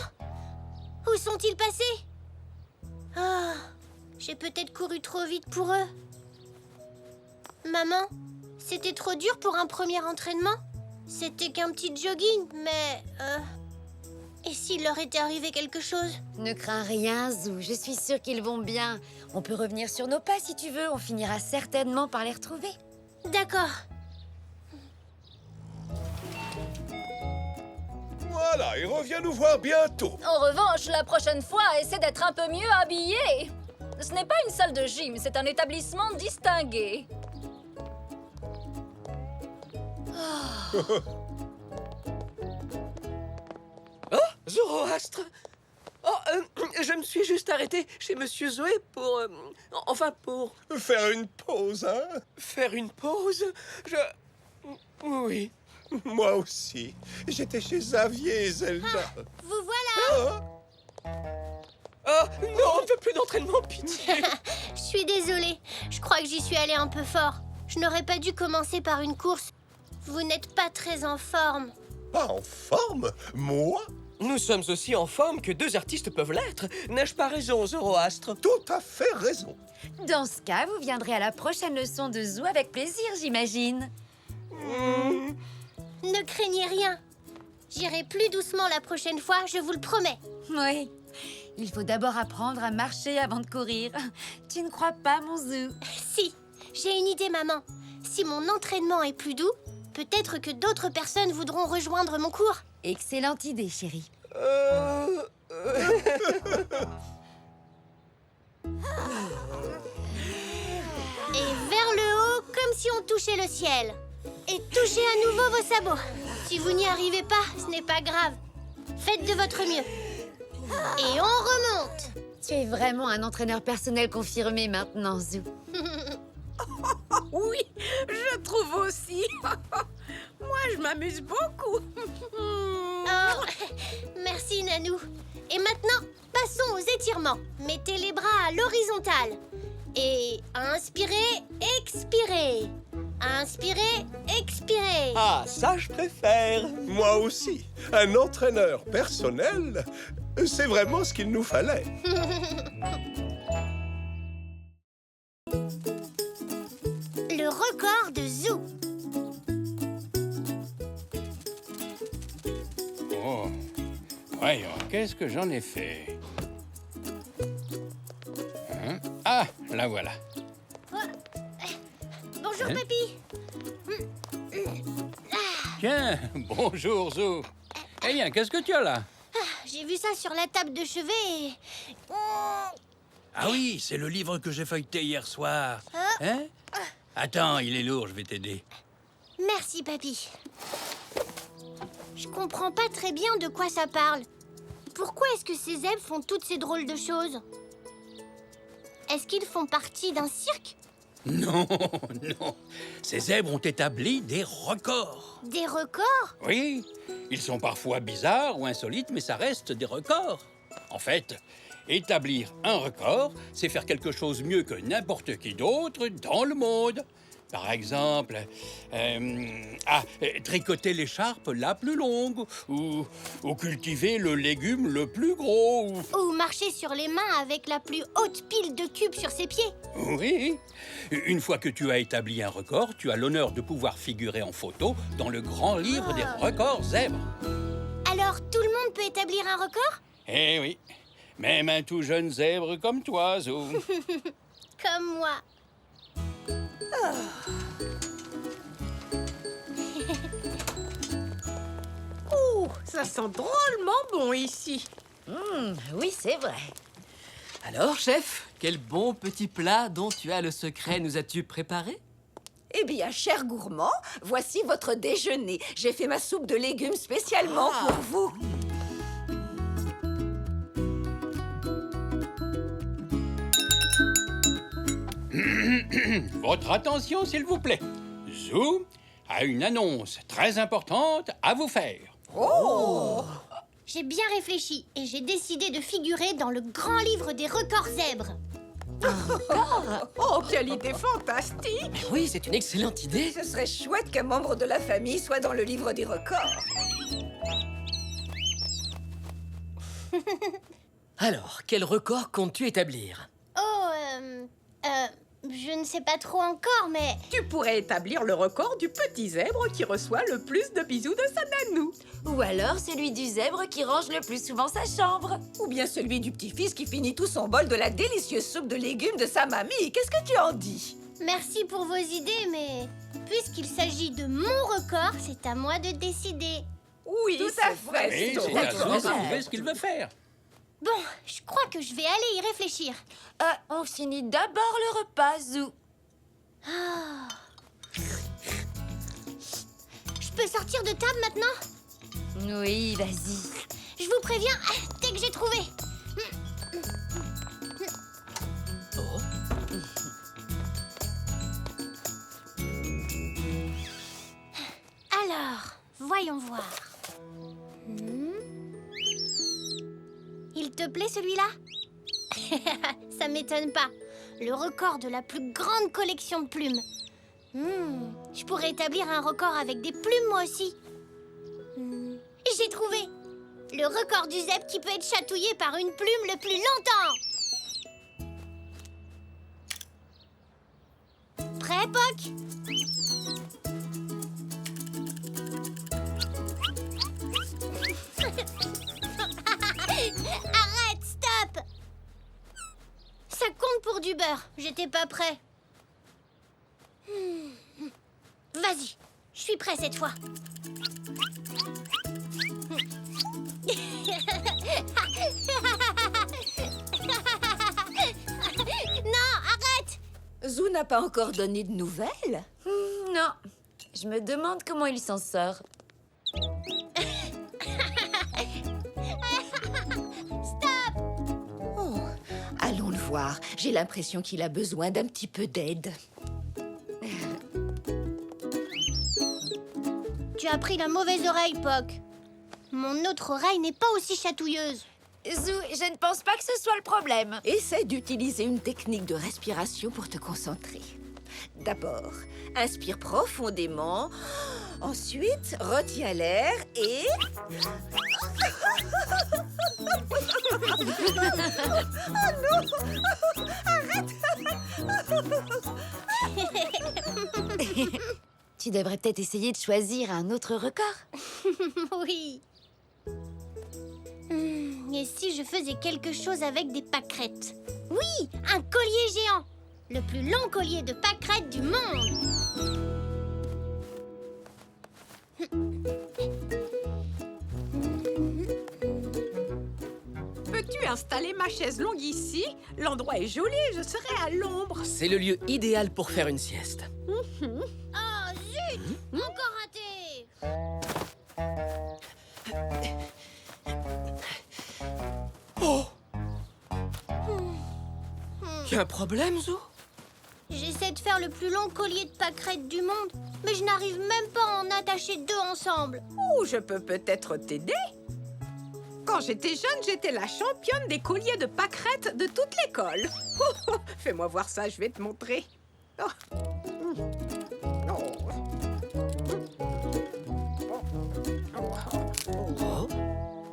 Où sont-ils passés? Ah, j'ai peut-être couru trop vite pour eux. Maman, c'était trop dur pour un premier entraînement? C'était qu'un petit jogging, mais... Et s'il leur était arrivé quelque chose? Ne crains rien, Zou. Je suis sûre qu'ils vont bien. On peut revenir sur nos pas si tu veux. On finira certainement par les retrouver. D'accord. Voilà, et reviens nous voir bientôt. En revanche, la prochaine fois, essaie d'être un peu mieux habillé. Ce n'est pas une salle de gym, c'est un établissement distingué. Oh, Zoroastre. Oh, je me suis juste arrêté chez Monsieur Zoé pour... pour... Faire une pause, hein? Faire une pause? Oui. Moi aussi. J'étais chez Xavier et Zelda. Vous voilà. Oh, non, on ne veut plus d'entraînement, pitié. Je suis désolée. Je crois que j'y suis allée un peu fort. Je n'aurais pas dû commencer par une course. Vous n'êtes pas très en forme. Pas en forme? Moi? Nous sommes aussi en forme que deux artistes peuvent l'être. N'ai-je pas raison, Zoroastre? Tout à fait raison. Dans ce cas, vous viendrez à la prochaine leçon de Zou avec plaisir, j'imagine. Ne craignez rien. J'irai plus doucement la prochaine fois, je vous le promets. Oui. Il faut d'abord apprendre à marcher avant de courir. Tu ne crois pas, mon Zou? Si, j'ai une idée, maman. Si mon entraînement est plus doux, peut-être que d'autres personnes voudront rejoindre mon cours. Excellente idée, chérie. Et vers le haut, comme si on touchait le ciel. Et touchez à nouveau vos sabots. Si vous n'y arrivez pas, ce n'est pas grave. Faites de votre mieux. Et on remonte. Tu es vraiment un entraîneur personnel confirmé maintenant, Zou. Oui, je trouve aussi. Moi, je m'amuse beaucoup. Oh, merci, Nanou. Et maintenant, passons aux étirements. Mettez les bras à l'horizontale. Et inspirez, expirez. Inspirez, expirez. Ah, ça, je préfère. Moi aussi. Un entraîneur personnel, c'est vraiment ce qu'il nous fallait. Le record de Zoo. Oh, voyons, qu'est-ce que j'en ai fait? Hein? Ah, la voilà. Bonjour, Hein? Papy. Tiens, bonjour, Zo. Eh bien, qu'est-ce que tu as là? J'ai vu ça sur la table de chevet et... Ah oui, c'est le livre que j'ai feuilleté hier soir. Hein? Attends, il est lourd, je vais t'aider. Merci, Papy. Je comprends pas très bien de quoi ça parle. Pourquoi est-ce que ces zèbres font toutes ces drôles de choses? Est-ce qu'ils font partie d'un cirque? Non, non. Ces zèbres ont établi des records. Des records? Oui, ils sont parfois bizarres ou insolites, mais ça reste des records. En fait, établir un record, c'est faire quelque chose mieux que n'importe qui d'autre dans le monde. Par exemple, tricoter l'écharpe la plus longue, ou cultiver le légume le plus gros. Ou marcher sur les mains avec la plus haute pile de cubes sur ses pieds. Oui. Une fois que tu as établi un record, tu as l'honneur de pouvoir figurer en photo dans le grand livre des records zèbres. Alors, tout le monde peut établir un record? Eh oui. Même un tout jeune zèbre comme toi, Zo. Comme moi. Oh, ça sent drôlement bon ici. Oui, c'est vrai. Alors, chef, quel bon petit plat dont tu as le secret nous as-tu préparé? Eh bien, cher gourmand, voici votre déjeuner. J'ai fait ma soupe de légumes spécialement pour vous. Votre attention, s'il vous plaît. Zo a une annonce très importante à vous faire. Oh! J'ai bien réfléchi et j'ai décidé de figurer dans le grand livre des records zèbres. Oh, quelle idée fantastique! Mais oui, c'est une excellente idée. Ce serait chouette qu'un membre de la famille soit dans le livre des records. Alors, quel record comptes-tu établir? Je ne sais pas trop encore, mais... Tu pourrais établir le record du petit zèbre qui reçoit le plus de bisous de sa nanou. Ou alors celui du zèbre qui range le plus souvent sa chambre. Ou bien celui du petit-fils qui finit tout son bol de la délicieuse soupe de légumes de sa mamie. Qu'est-ce que tu en dis? Merci pour vos idées, mais... Puisqu'il s'agit de mon record, c'est à moi de décider. Oui, tout à fait. Oui, c'est à Zo de trouver ce qu'il veut faire. Bon, je crois que je vais aller y réfléchir. On finit d'abord le repas, Zou. Je peux sortir de table maintenant? Oui, vas-y. Je vous préviens dès que j'ai trouvé. Alors, voyons voir. Il te plaît celui-là? Ça m'étonne pas. Le record de la plus grande collection de plumes. Je pourrais établir un record avec des plumes moi aussi. J'ai trouvé! Le record du zèbre qui peut être chatouillé par une plume le plus longtemps. Prêt, Poc? Arrête, stop! Ça compte pour du beurre. J'étais pas prêt. Vas-y, je suis prêt cette fois. Non, arrête! Zou n'a pas encore donné de nouvelles? Non, je me demande comment il s'en sort. Oh, allons le voir. J'ai l'impression qu'il a besoin d'un petit peu d'aide. Tu as pris la mauvaise oreille, Poc. Mon autre oreille n'est pas aussi chatouilleuse. Zou, je ne pense pas que ce soit le problème. Essaie d'utiliser une technique de respiration pour te concentrer. D'abord, inspire profondément. Ensuite, retiens l'air et... Oh non! Arrête! Tu devrais peut-être essayer de choisir un autre record. Oui. Et si je faisais quelque chose avec des pâquerettes? Oui, un collier géant. Le plus long collier de pâquerettes du monde. Peux-tu installer ma chaise longue ici? L'endroit est joli, je serai à l'ombre. C'est le lieu idéal pour faire une sieste. Oh zut! Encore raté! Oh! Y a un problème, Zo? J'essaie de faire le plus long collier de pâquerettes du monde, mais je n'arrive même pas à en attacher deux ensemble. Ou je peux peut-être t'aider. Quand j'étais jeune, j'étais la championne des colliers de pâquerettes de toute l'école. Fais-moi voir ça, je vais te montrer. Oh.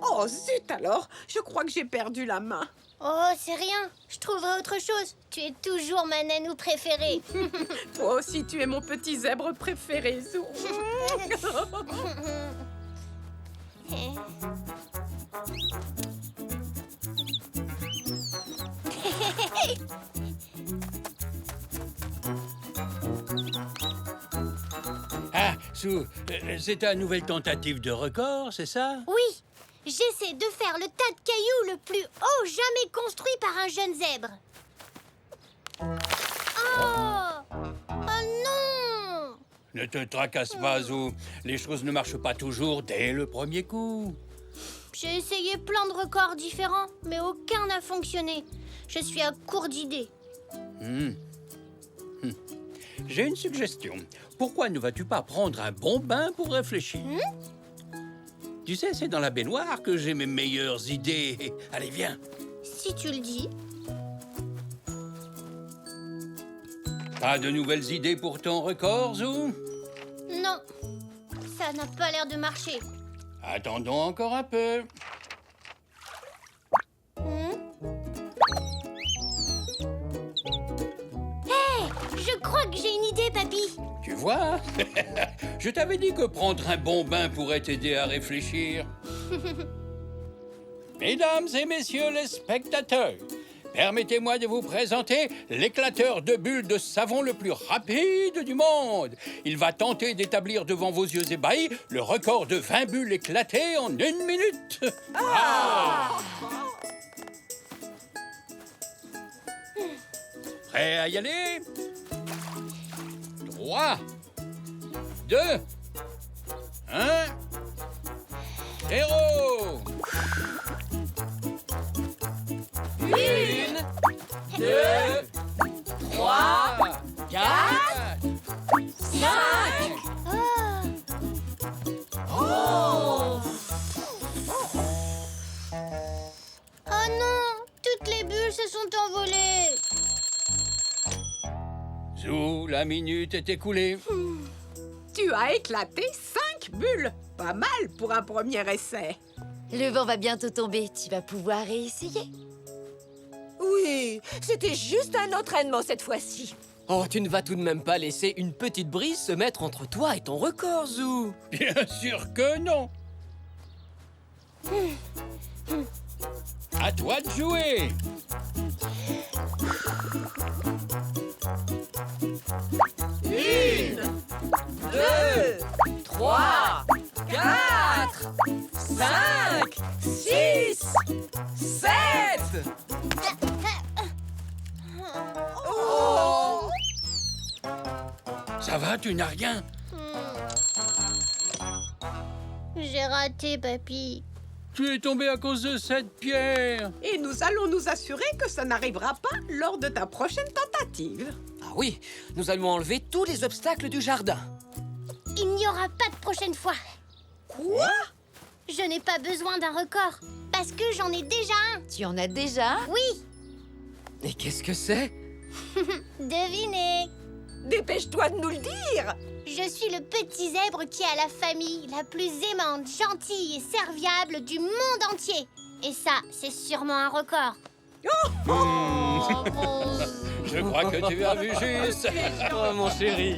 Oh zut alors, je crois que j'ai perdu la main. Oh, c'est rien. Je trouverai autre chose. Tu es toujours ma nanou préférée. Toi aussi, tu es mon petit zèbre préféré, Zou. Ah, Sue, c'est ta nouvelle tentative de record, c'est ça? Oui, j'essaie de faire le tas de cailloux le plus haut jamais construit par un jeune zèbre. Oh! Oh non! Ne te tracasse pas, Sue. Les choses ne marchent pas toujours dès le premier coup. J'ai essayé plein de records différents, mais aucun n'a fonctionné. Je suis à court d'idées. J'ai une suggestion. Pourquoi ne vas-tu pas prendre un bon bain pour réfléchir? Tu sais, c'est dans la baignoire que j'ai mes meilleures idées. Allez, viens. Si tu le dis. Pas de nouvelles idées pour ton record, Zou? Non, ça n'a pas l'air de marcher. Attendons encore un peu. Je crois que j'ai une idée, papy. Tu vois? Je t'avais dit que prendre un bon bain pourrait t'aider à réfléchir. Mesdames et messieurs les spectateurs, permettez-moi de vous présenter l'éclateur de bulles de savon le plus rapide du monde. Il va tenter d'établir devant vos yeux ébahis le record de 20 bulles éclatées en 1 minute. Prêt à y aller? 3, 2, 1, 0. 1, 2, 3, 4, 5. Oh non, toutes les bulles se sont envolées. Zou, la minute est écoulée. Tu as éclaté 5 bulles. Pas mal pour un premier essai. Le vent va bientôt tomber, tu vas pouvoir réessayer. Oui, c'était juste un entraînement cette fois-ci. Oh, tu ne vas tout de même pas laisser une petite brise se mettre entre toi et ton record, Zou. Bien sûr que non. À toi de jouer. Une, 2, 3, 4, 5, 6, 7. Oh! Ça va, tu n'as rien? J'ai raté, papy. Tu es tombé à cause de cette pierre. Et nous allons nous assurer que ça n'arrivera pas lors de ta prochaine tentative. Ah oui, nous allons enlever tous les obstacles du jardin. Il n'y aura pas de prochaine fois. Quoi? Je n'ai pas besoin d'un record, parce que j'en ai déjà un. Tu en as déjà? Oui, Et qu'est-ce que c'est? devinez. Dépêche-toi de nous le dire. Je suis le petit zèbre qui a la famille la plus aimante, gentille et serviable du monde entier. Et ça, c'est sûrement un record. Je crois que tu as vu juste. Oh, mon chéri.